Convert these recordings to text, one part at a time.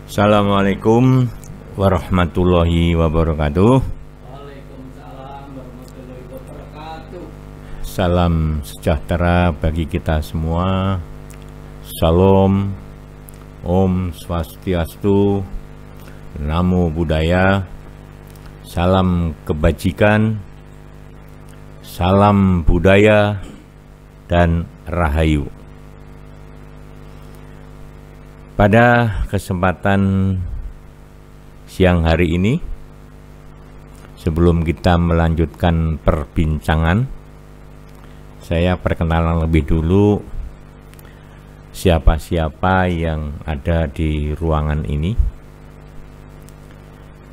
Assalamualaikum warahmatullahi wabarakatuh. Waalaikumsalam warahmatullahi wabarakatuh. Salam sejahtera bagi kita semua. Salam, Om Swastiastu, Namo Buddhaya, salam kebajikan, salam budaya, dan rahayu. Pada kesempatan siang hari ini, sebelum kita melanjutkan perbincangan, saya perkenalan lebih dulu siapa-siapa yang ada di ruangan ini.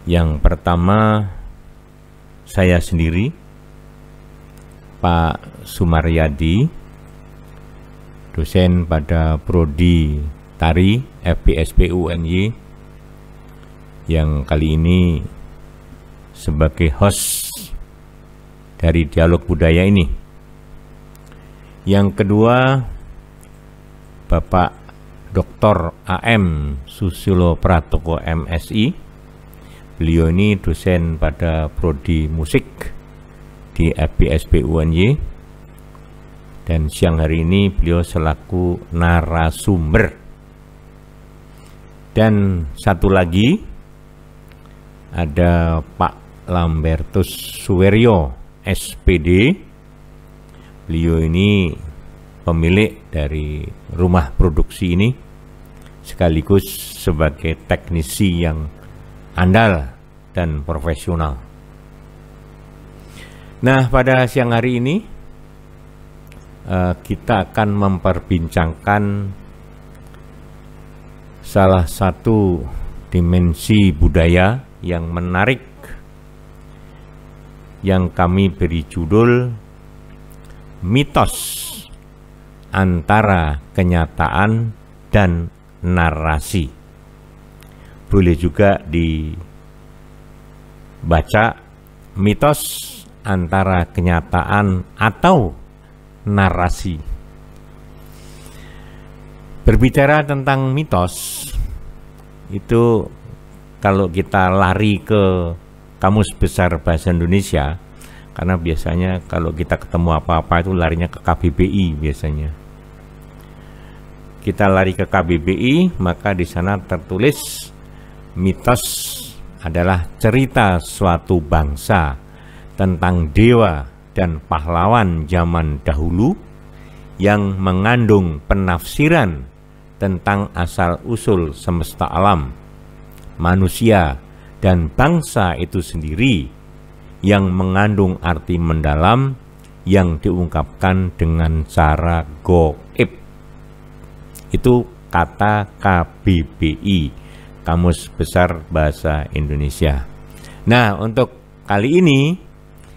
Yang pertama, saya sendiri, Pak Sumaryadi, dosen pada Prodi Tari FPSP UNY, yang kali ini sebagai host dari Dialog Budaya ini. Yang kedua, Bapak Dr. AM Susilo Pratoko MSI. Beliau ini dosen pada Prodi Musik di FPSP UNY, dan siang hari ini beliau selaku narasumber. Dan satu lagi ada Pak Lambertus Suweryo SPD. Beliau ini pemilik dari rumah produksi ini, sekaligus sebagai teknisi yang andal dan profesional. Nah, pada siang hari ini kita akan memperbincangkan salah satu dimensi budaya yang menarik, yang kami beri judul mitos antara kenyataan dan narasi. Boleh juga dibaca mitos antara kenyataan atau narasi. Berbicara tentang mitos, itu kalau kita lari ke Kamus Besar Bahasa Indonesia, karena biasanya kalau kita ketemu apa-apa itu larinya ke KBBI biasanya. Kita lari ke KBBI, maka di sana tertulis mitos adalah cerita suatu bangsa tentang dewa dan pahlawan zaman dahulu yang mengandung penafsiran tentang asal-usul semesta alam, manusia, dan bangsa itu sendiri, yang mengandung arti mendalam yang diungkapkan dengan cara gaib. Itu kata KBBI, Kamus Besar Bahasa Indonesia. Nah, untuk kali ini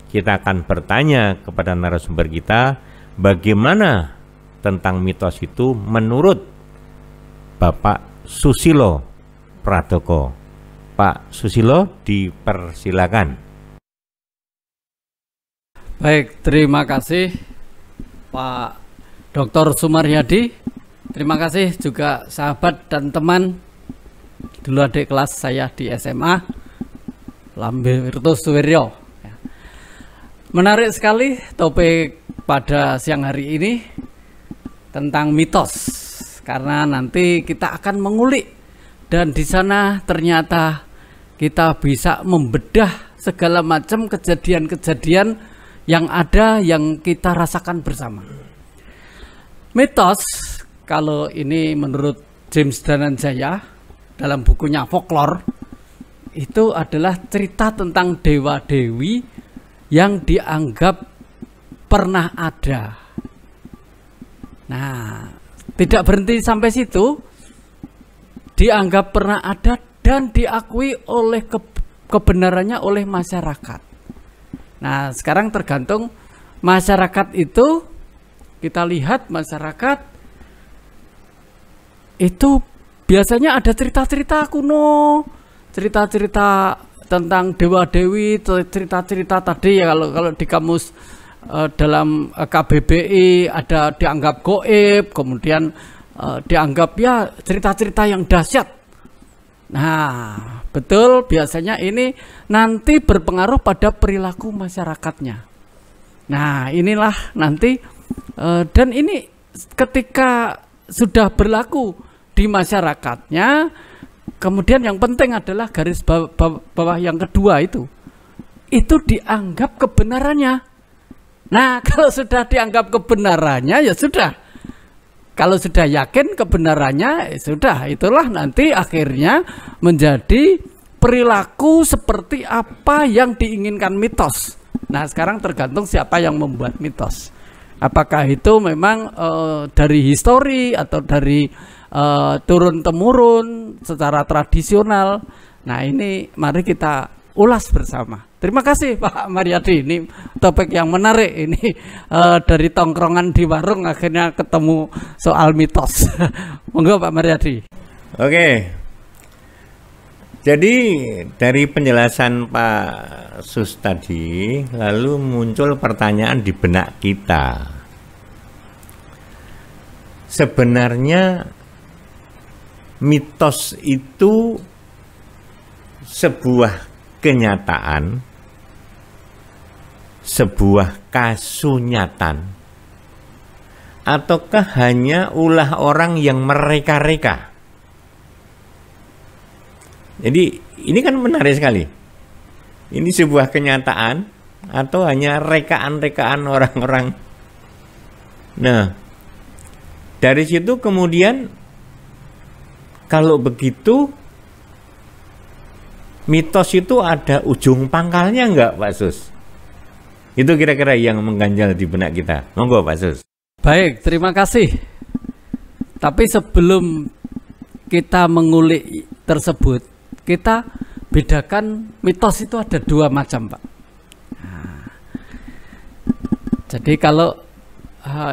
kita akan bertanya kepada narasumber kita, bagaimana tentang mitos itu menurut Bapak Susilo Pratoko. Pak Susilo, dipersilakan. Baik, terima kasih Pak Dr. Sumaryadi. Terima kasih juga sahabat dan teman dulu adik kelas saya di SMA, Lambertus Suweryo. Menarik sekali topik pada siang hari ini tentang mitos, karena nanti kita akan mengulik, dan di sana ternyata kita bisa membedah segala macam kejadian-kejadian yang ada, yang kita rasakan bersama. Mitos, kalau ini menurut James Dananjaya dalam bukunya Folklore, itu adalah cerita tentang dewa-dewi yang dianggap pernah ada. Nah, tidak berhenti sampai situ, dianggap pernah ada dan diakui oleh kebenarannya oleh masyarakat. Nah, sekarang tergantung masyarakat itu, kita lihat masyarakat itu biasanya ada cerita-cerita kuno, cerita-cerita tentang dewa-dewi, cerita-cerita tadi ya, kalau di kamus dalam KBBI ada dianggap gaib, kemudian dianggap ya cerita-cerita yang dahsyat. Nah, betul, biasanya ini nanti berpengaruh pada perilaku masyarakatnya. Nah, inilah nanti dan ini ketika sudah berlaku di masyarakatnya, kemudian yang penting adalah garis bawah yang kedua itu dianggap kebenarannya. Nah, kalau sudah dianggap kebenarannya, ya sudah. Kalau sudah yakin kebenarannya, ya sudah. Itulah nanti akhirnya menjadi perilaku seperti apa yang diinginkan mitos. Nah, sekarang tergantung siapa yang membuat mitos. Apakah itu memang dari histori atau dari turun-temurun secara tradisional. Nah, ini mari kita ulas bersama. Terima kasih Pak Mariadi, ini topik yang menarik ini, dari tongkrongan di warung akhirnya ketemu soal mitos. Monggo Pak Mariadi. Oke. Jadi dari penjelasan Pak Sus tadi, lalu muncul pertanyaan di benak kita. Sebenarnya mitos itu sebuah kenyataan, sebuah kasunyatan, ataukah hanya ulah orang yang mereka-reka? Jadi ini kan menarik sekali. Ini sebuah kenyataan atau hanya rekaan-rekaan orang-orang. Nah, dari situ kemudian kalau begitu mitos itu ada ujung pangkalnya enggak Pak Sus? Itu kira-kira yang mengganjal di benak kita. Monggo Pak Sus. Baik, terima kasih. Tapi sebelum kita mengulik tersebut, kita bedakan mitos itu ada dua macam Pak. Nah, jadi kalau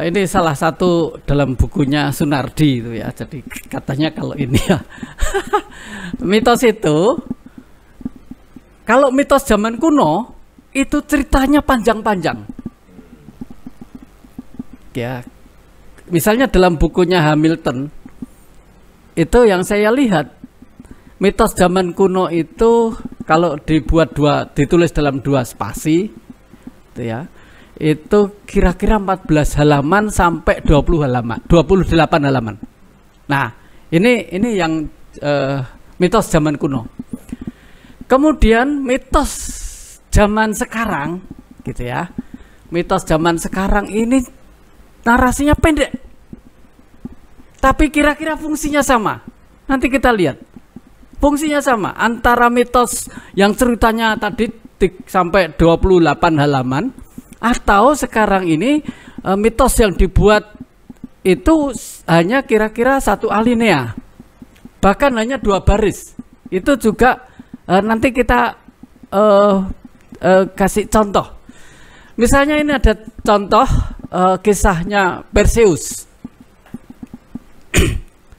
ini salah satu dalam bukunya Sunardi itu ya. Jadi katanya kalau ini ya mitos itu, kalau mitos zaman kuno itu ceritanya panjang-panjang. Ya, misalnya dalam bukunya Hamilton itu yang saya lihat, mitos zaman kuno itu kalau ditulis dalam 2 spasi, itu ya, itu kira-kira 14 halaman sampai 20 halaman, 28 halaman. Nah, ini yang mitos zaman kuno. Kemudian mitos zaman sekarang, gitu ya. Mitos zaman sekarang ini narasinya pendek, tapi kira-kira fungsinya sama. Nanti kita lihat, fungsinya sama antara mitos yang ceritanya tadi sampai 28 halaman, atau sekarang ini mitos yang dibuat itu hanya kira-kira 1 alinea, bahkan hanya 2 baris. Itu juga nanti kita kasih contoh. Misalnya ini ada contoh kisahnya Perseus.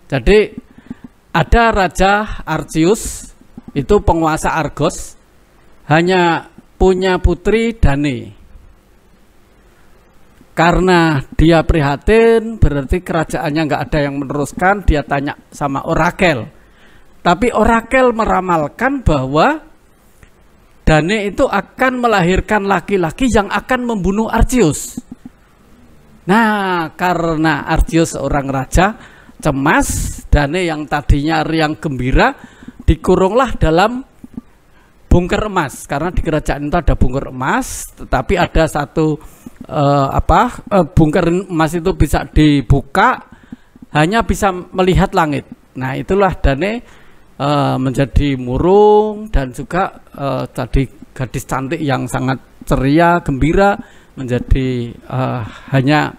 Jadi ada Raja Archius, itu penguasa Argos, hanya punya putri Dane. Karena dia prihatin, berarti kerajaannya nggak ada yang meneruskan, dia tanya sama orakel. Tapi orakel meramalkan bahwa Dane itu akan melahirkan laki-laki yang akan membunuh Archius. Nah, karena Archius seorang raja cemas, Dane yang tadinya riang gembira dikurunglah dalam bunker emas. Karena di kerajaan itu ada bunker emas, tetapi ada satu bunker emas itu bisa dibuka, hanya bisa melihat langit. Nah, itulah Dane menjadi murung dan juga tadi gadis cantik yang sangat ceria, gembira, menjadi hanya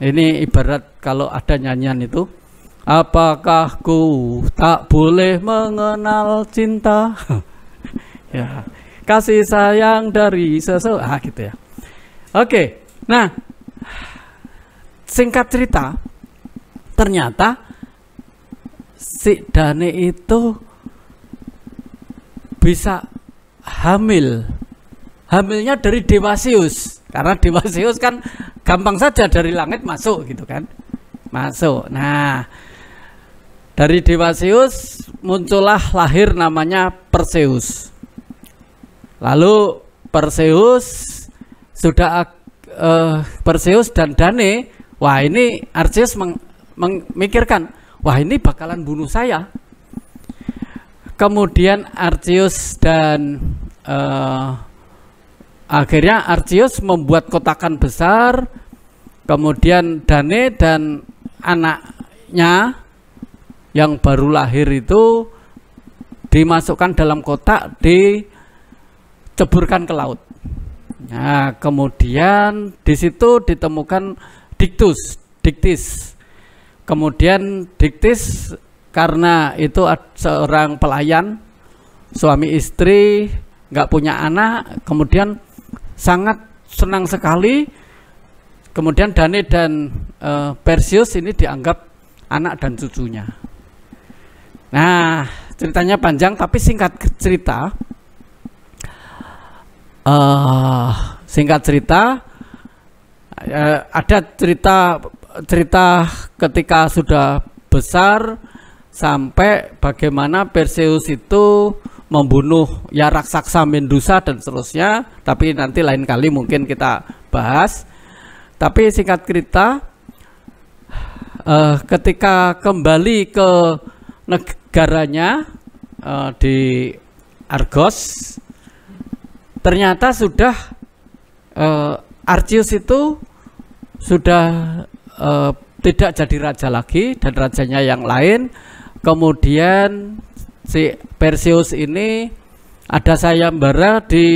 ini ibarat kalau ada nyanyian itu, apakah ku tak boleh mengenal cinta? Ya, kasih sayang dari seseorang, gitu ya. Oke, nah singkat cerita, ternyata si Dane itu bisa hamilnya dari Dewa Zeus, karena Dewa Zeus kan gampang saja dari langit masuk gitu kan, masuk. Nah, Dari dewa Zeus muncullah lahir namanya Perseus. Lalu Perseus Perseus dan Dane, wah ini Arceus memikirkan, wah ini bakalan bunuh saya. Kemudian Arceus dan akhirnya Arceus membuat kotakan besar. Kemudian Dane dan anaknya yang baru lahir itu dimasukkan dalam kotak, diceburkan ke laut. Nah, kemudian di situ ditemukan Diktis. Kemudian Diktis karena itu seorang pelayan, suami istri, nggak punya anak, kemudian sangat senang sekali. Kemudian Dane dan Perseus ini dianggap anak dan cucunya. Nah, ceritanya panjang tapi singkat cerita. Ada cerita ketika sudah besar sampai bagaimana Perseus itu membunuh ya raksasa Medusa dan seterusnya. Tapi nanti lain kali mungkin kita bahas. Tapi singkat cerita, ketika kembali ke negaranya di Argos, ternyata sudah Arceus itu sudah tidak jadi raja lagi dan rajanya yang lain. Kemudian si Perseus ini ada sayembara di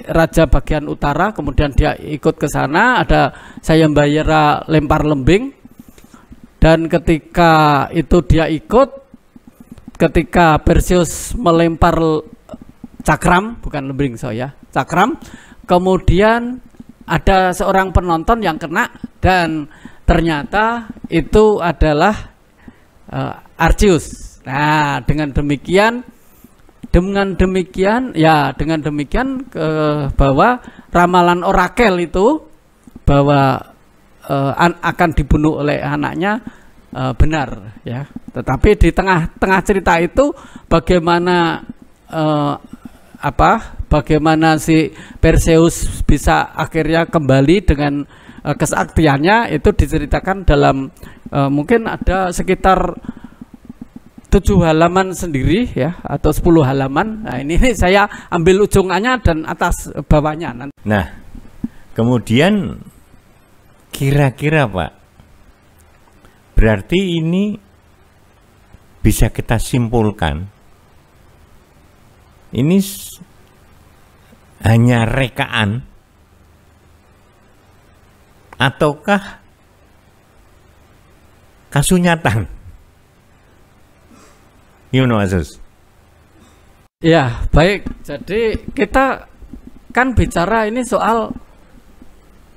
raja bagian utara, kemudian dia ikut ke sana, ada sayembara lempar lembing, dan ketika itu dia ikut, ketika Perseus melempar cakram, bukan lembing cakram, kemudian ada seorang penonton yang kena dan ternyata itu adalah Arceus. Nah, dengan demikian bahwa ramalan orakel itu bahwa akan dibunuh oleh anaknya benar ya. Tetapi di tengah-tengah cerita itu bagaimana bagaimana si Perseus bisa akhirnya kembali dengan kesaktiannya itu diceritakan dalam mungkin ada sekitar 7 halaman sendiri ya, atau 10 halaman. Nah ini saya ambil ujungannya dan atas bawahnya. Nah kemudian kira-kira Pak, berarti ini bisa kita simpulkan ini hanya rekaan ataukah kasunyatan? Gimana Mas? Ya baik, jadi kita kan bicara ini soal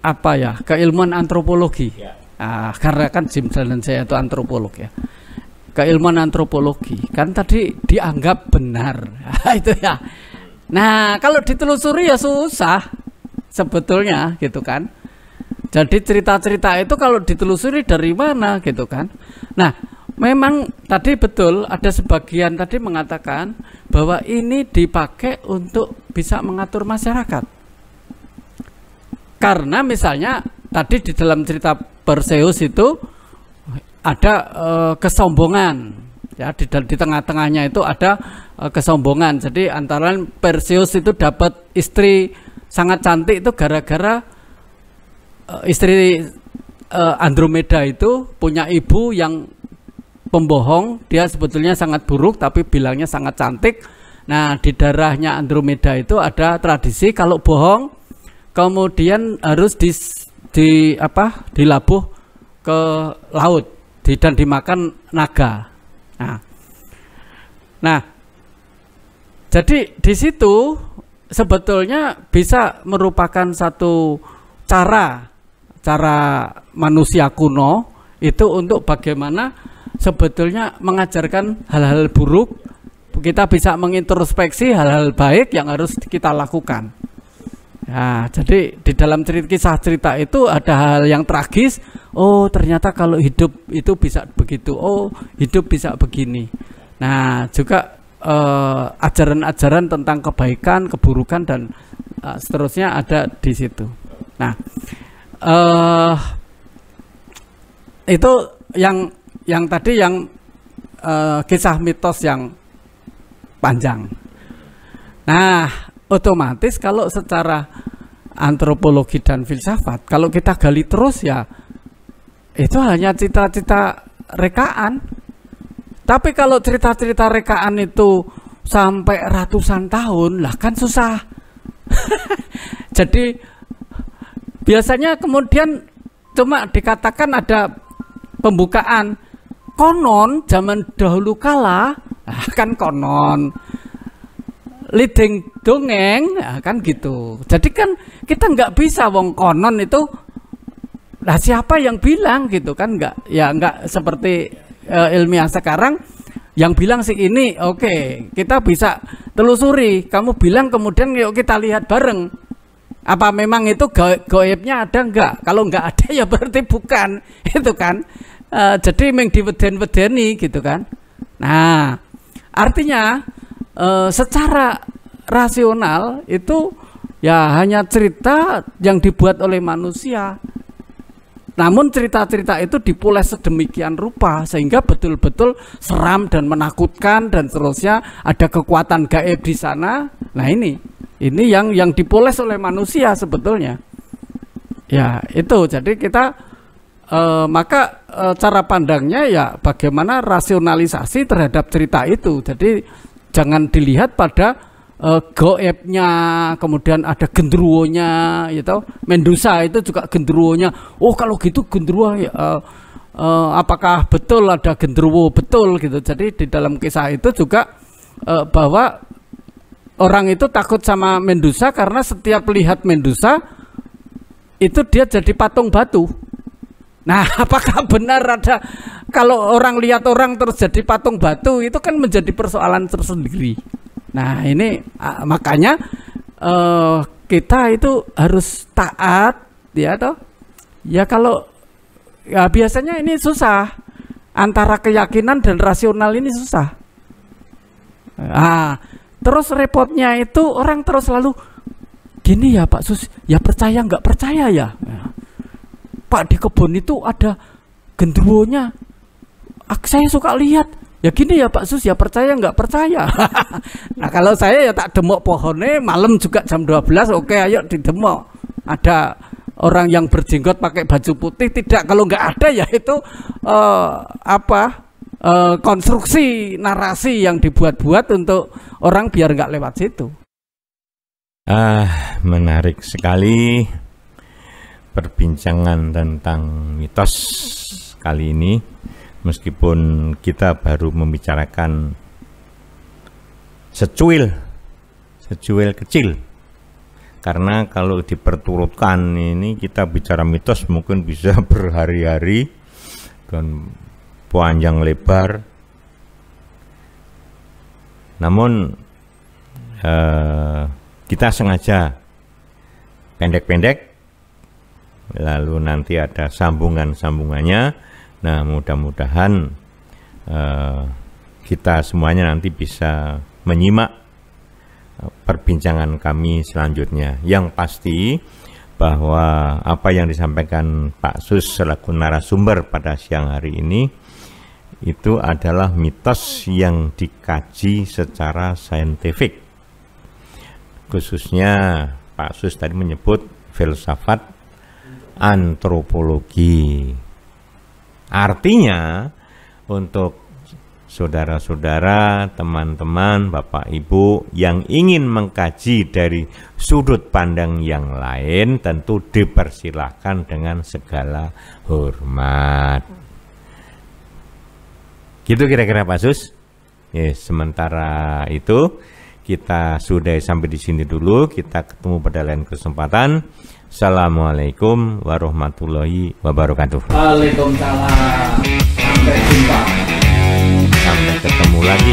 apa ya, keilmuan antropologi ya. Karena kan Jim dan saya itu antropolog ya, keilmuan antropologi kan tadi dianggap benar itu ya. Nah kalau ditelusuri ya susah sebetulnya gitu kan. Jadi cerita-cerita itu kalau ditelusuri dari mana gitu kan. Nah memang tadi betul ada sebagian tadi mengatakan bahwa ini dipakai untuk bisa mengatur masyarakat. Karena misalnya tadi di dalam cerita Perseus itu ada kesombongan ya, di tengah-tengahnya itu ada kesombongan. Jadi antara Perseus itu dapat istri sangat cantik itu gara-gara istri Andromeda itu punya ibu yang pembohong, dia sebetulnya sangat buruk tapi bilangnya sangat cantik. Nah di darahnya Andromeda itu ada tradisi kalau bohong kemudian harus dilabuh ke laut dan dimakan naga. Nah jadi di situ sebetulnya bisa merupakan satu cara manusia kuno itu untuk bagaimana sebetulnya mengajarkan hal-hal buruk, kita bisa mengintrospeksi hal-hal baik yang harus kita lakukan. Nah, jadi di dalam kisah cerita itu ada hal yang tragis. Oh, ternyata kalau hidup itu bisa begitu. Oh, hidup bisa begini. Nah, juga ajaran-ajaran tentang kebaikan, keburukan dan seterusnya ada di situ. Nah, itu yang tadi yang kisah mitos yang panjang. Nah, otomatis kalau secara antropologi dan filsafat, kalau kita gali terus ya itu hanya cita-cita rekaan. Tapi kalau cerita-cerita rekaan itu sampai ratusan tahun, lah kan susah. Jadi biasanya kemudian cuma dikatakan ada pembukaan, konon zaman dahulu kala, kan konon leading dongeng, kan gitu. Jadi kan kita nggak bisa wong konon itu, lah siapa yang bilang gitu kan, nggak seperti ilmiah sekarang yang bilang sih ini, oke, kita bisa telusuri. Kamu bilang kemudian yuk kita lihat bareng. Apa memang itu goibnya ada enggak? Kalau enggak ada ya berarti bukan, itu kan. Jadi meng diweden-wedeni gitu kan. Nah, artinya secara rasional itu ya hanya cerita yang dibuat oleh manusia. Namun cerita-cerita itu dipoles sedemikian rupa sehingga betul-betul seram dan menakutkan dan seterusnya, ada kekuatan gaib di sana. Nah, ini yang dipoles oleh manusia sebetulnya. Ya, itu. Jadi kita maka cara pandangnya ya bagaimana rasionalisasi terhadap cerita itu. Jadi jangan dilihat pada goibnya, kemudian ada genderuwonya, gitu. Medusa itu juga genderuwonya. Oh, kalau gitu genderuwo apakah betul ada genderuwo? Betul gitu. Jadi di dalam kisah itu juga bahwa orang itu takut sama Medusa karena setiap lihat Medusa itu dia jadi patung batu. Nah, apakah benar ada kalau orang lihat orang terus jadi patung batu, itu kan menjadi persoalan tersendiri. Nah, ini makanya kita itu harus taat, ya toh. Ya kalau ya biasanya ini susah, antara keyakinan dan rasional ini susah. Nah, terus repotnya itu orang terus selalu gini ya Pak Sus, ya percaya nggak percaya ya. Pak, di kebun itu ada genderuwonya. Saya suka lihat. Ya gini ya Pak Sus, ya percaya nggak percaya. Nah, kalau saya ya tak demok pohonnya malam juga jam 12, oke ayo didemok. Ada orang yang berjenggot pakai baju putih, tidak, kalau nggak ada ya itu konstruksi narasi yang dibuat-buat untuk orang biar nggak lewat situ. Menarik sekali perbincangan tentang mitos kali ini. Meskipun kita baru membicarakan secuil kecil, karena kalau diperturutkan ini kita bicara mitos mungkin bisa berhari-hari dan panjang lebar. Namun kita sengaja pendek-pendek, lalu nanti ada sambungannya. Nah, mudah-mudahan kita semuanya nanti bisa menyimak perbincangan kami selanjutnya. Yang pasti bahwa apa yang disampaikan Pak Sus selaku narasumber pada siang hari ini itu adalah mitos yang dikaji secara saintifik. Khususnya Pak Sus tadi menyebut filsafat antropologi. Artinya untuk saudara-saudara, teman-teman, Bapak Ibu yang ingin mengkaji dari sudut pandang yang lain tentu dipersilahkan dengan segala hormat. Gitu kira-kira Pak Sus. Sementara itu kita sudah sampai di sini dulu. Kita ketemu pada lain kesempatan. Assalamualaikum warahmatullahi wabarakatuh. Waalaikumsalam. Sampai jumpa. Sampai ketemu lagi.